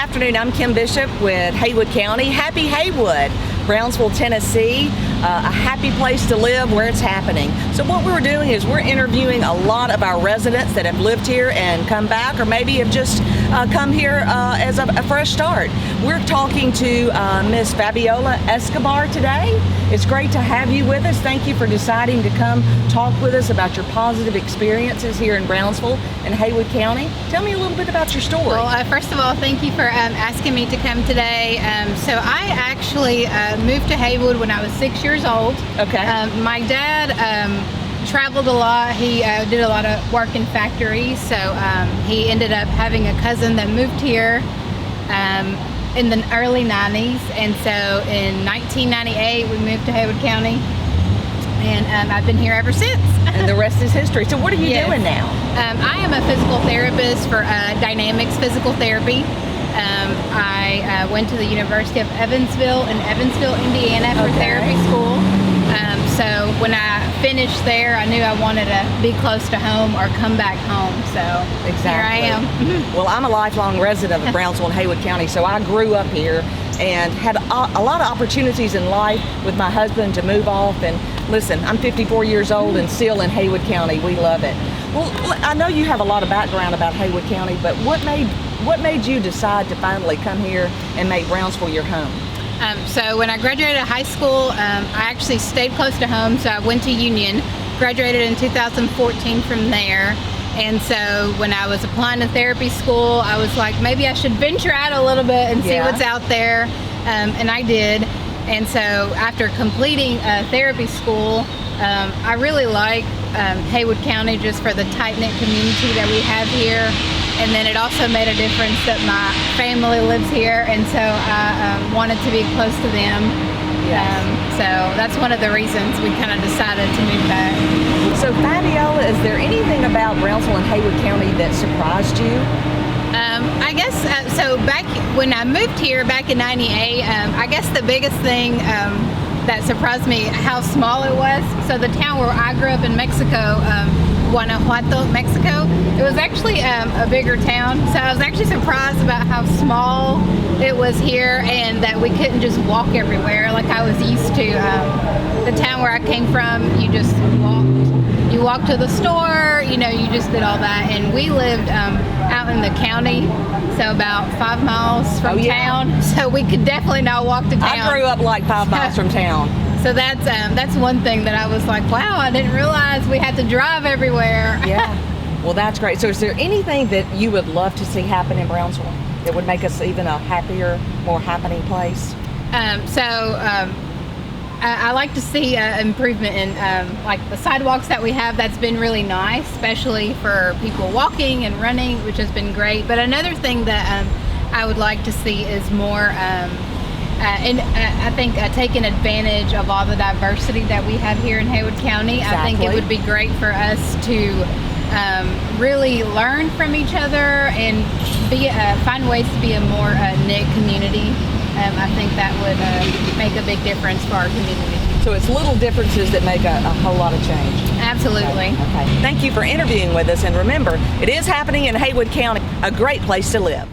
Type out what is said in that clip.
afternoon. I'm Kim Bishop with Haywood County. Happy Haywood, Brownsville, Tennessee. A happy place to live where it's happening. So what we're doing is we're interviewing a lot of our residents that have lived here and come back, or maybe have just come here as a fresh start. We're talking to Miss Fabiola Escobar today. It's great to have you with us. Thank you for deciding to come talk with us about your positive experiences here in Brownsville and Haywood County. Tell me a little bit about your story. Well, first of all, thank you for asking me to come today. So I actually moved to Haywood when I was 6 years old. Okay. My dad traveled a lot. He did a lot of work in factories, so he ended up having a cousin that moved here in the early 90s, and so in 1998 we moved to Haywood County, and I've been here ever since. And the rest is history. So what are you doing now? I am a physical therapist for Dynamics Physical Therapy. I went to the University of Evansville in Evansville, Indiana for therapy school. So when I finished there, I knew I wanted to be close to home or come back home. So Here I am. Well, I'm a lifelong resident of Brownsville and Haywood County, so I grew up here and had a lot of opportunities in life with my husband to move off. And listen, I'm 54 years old and still in Haywood County. We love it. Well, I know you have a lot of background about Haywood County, but what made you decide to finally come here and make Brownsville your home? So when I graduated high school, I actually stayed close to home, so I went to Union, graduated in 2014 from there. And so when I was applying to therapy school, I was like, maybe I should venture out a little bit and see what's out there, and I did. And so after completing therapy school, I really like Haywood County just for the tight-knit community that we have here. And then it also made a difference that my family lives here, and so I wanted to be close to them. So that's one of the reasons we kind of decided to move back. So Fabiola, is there anything about Brownsville and Haywood County that surprised you? I guess, so back when I moved here back in '98, I guess the biggest thing that surprised me, how small it was. So the town where I grew up in Mexico, Guanajuato, Mexico, it was actually a bigger town. So I was actually surprised about how small it was here, and that we couldn't just walk everywhere like I was used to. The town where I came from, you just walked. You walked to the store, you just did all that. And we lived out in the county, so about 5 miles from town. So we could definitely not walk to town. I grew up like 5 miles from town. So that's one thing that I was like, wow, I didn't realize we had to drive everywhere. Yeah. Well, that's great. So is there anything that you would love to see happen in Brownsville that would make us even a happier, more happening place? I like to see improvement in like the sidewalks that we have. That's been really nice, especially for people walking and running, which has been great. But another thing that I would like to see is more I think taking advantage of all the diversity that we have here in Haywood County. Exactly. I think it would be great for us to really learn from each other and find ways to be a more knit community. I think that would make a big difference for our community. So it's little differences that make a whole lot of change. Absolutely. Okay. Thank you for interviewing with us, and remember, it is happening in Haywood County, a great place to live.